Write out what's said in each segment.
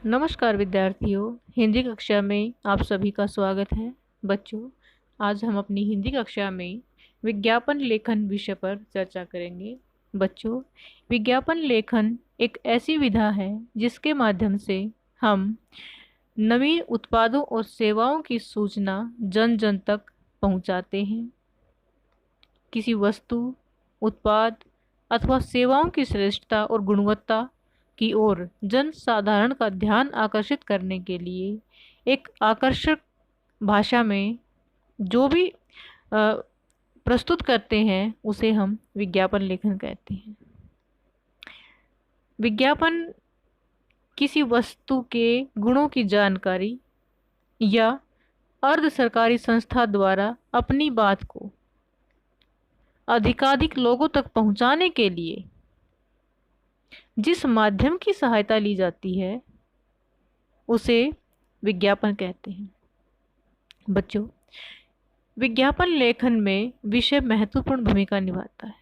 नमस्कार विद्यार्थियों, हिंदी कक्षा में आप सभी का स्वागत है। बच्चों, आज हम अपनी हिंदी कक्षा में विज्ञापन लेखन विषय पर चर्चा करेंगे। बच्चों, विज्ञापन लेखन एक ऐसी विधा है जिसके माध्यम से हम नवीन उत्पादों और सेवाओं की सूचना जन जन तक पहुंचाते हैं। किसी वस्तु, उत्पाद अथवा सेवाओं की श्रेष्ठता और गुणवत्ता की ओर जन साधारण का ध्यान आकर्षित करने के लिए एक आकर्षक भाषा में जो भी प्रस्तुत करते हैं उसे हम विज्ञापन लेखन कहते हैं। विज्ञापन किसी वस्तु के गुणों की जानकारी या अर्ध सरकारी संस्था द्वारा अपनी बात को अधिकाधिक लोगों तक पहुंचाने के लिए जिस माध्यम की सहायता ली जाती है उसे विज्ञापन कहते हैं। बच्चों, विज्ञापन लेखन में विषय महत्वपूर्ण भूमिका निभाता है।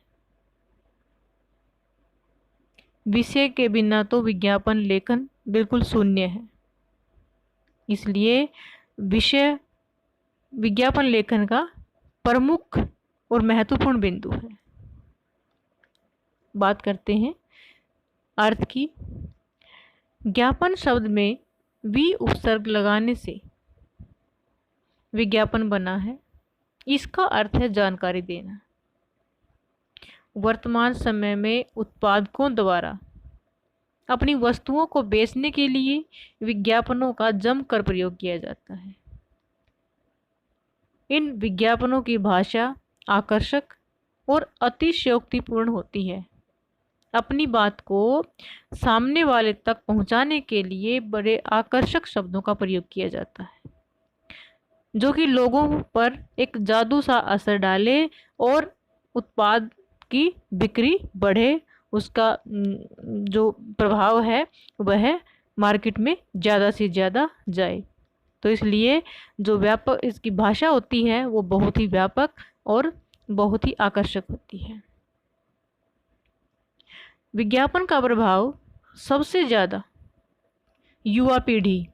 विषय के बिना तो विज्ञापन लेखन बिल्कुल शून्य है। इसलिए विषय विज्ञापन लेखन का प्रमुख और महत्वपूर्ण बिंदु है। बात करते हैं अर्थ की। ज्ञापन शब्द में वी उपसर्ग लगाने से विज्ञापन बना है। इसका अर्थ है जानकारी देना। वर्तमान समय में उत्पादकों द्वारा अपनी वस्तुओं को बेचने के लिए विज्ञापनों का जमकर प्रयोग किया जाता है। इन विज्ञापनों की भाषा आकर्षक और अतिशयोक्तिपूर्ण होती है। अपनी बात को सामने वाले तक पहुंचाने के लिए बड़े आकर्षक शब्दों का प्रयोग किया जाता है जो कि लोगों पर एक जादू सा असर डाले और उत्पाद की बिक्री बढ़े। उसका जो प्रभाव है वह मार्केट में ज़्यादा से ज़्यादा जाए। तो इसलिए जो व्यापक इसकी भाषा होती है वो बहुत ही व्यापक और बहुत ही आकर्षक होती है। विज्ञापन का प्रभाव सबसे ज़्यादा युवा पीढ़ी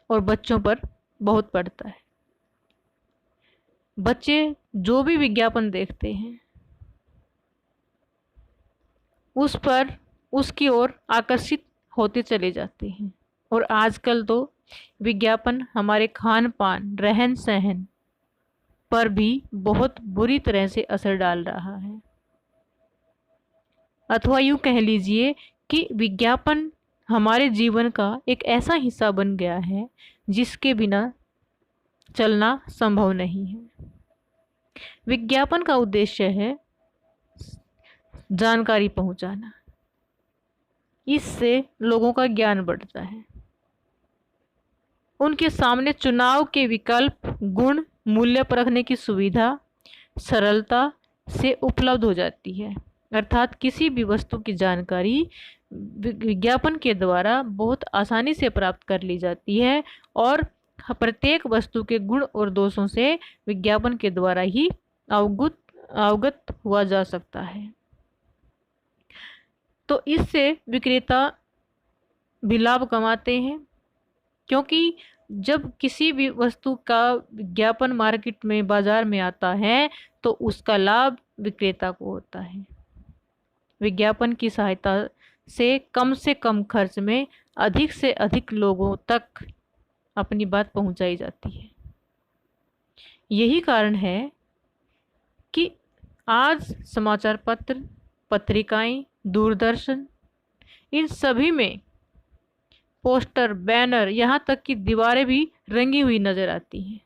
और बच्चों पर बहुत पड़ता है। बच्चे जो भी विज्ञापन देखते हैं उस पर उसकी ओर आकर्षित होते चले जाते हैं। और आजकल तो विज्ञापन हमारे खान पान, रहन सहन पर भी बहुत बुरी तरह से असर डाल रहा है। अथवा यूँ कह लीजिए कि विज्ञापन हमारे जीवन का एक ऐसा हिस्सा बन गया है जिसके बिना चलना संभव नहीं है। विज्ञापन का उद्देश्य है जानकारी पहुंचाना। इससे लोगों का ज्ञान बढ़ता है। उनके सामने चुनाव के विकल्प, गुण, मूल्य परखने की सुविधा सरलता से उपलब्ध हो जाती है। अर्थात किसी भी वस्तु की जानकारी विज्ञापन के द्वारा बहुत आसानी से प्राप्त कर ली जाती है और प्रत्येक वस्तु के गुण और दोषों से विज्ञापन के द्वारा ही अवगत हुआ जा सकता है। तो इससे विक्रेता भी लाभ कमाते हैं, क्योंकि जब किसी भी वस्तु का विज्ञापन मार्केट में, बाजार में आता है तो उसका लाभ विक्रेता को होता है। विज्ञापन की सहायता से कम खर्च में अधिक से अधिक लोगों तक अपनी बात पहुंचाई जाती है। यही कारण है कि आज समाचार पत्र, पत्रिकाएं, दूरदर्शन, इन सभी में पोस्टर, बैनर, यहाँ तक कि दीवारें भी रंगी हुई नजर आती हैं।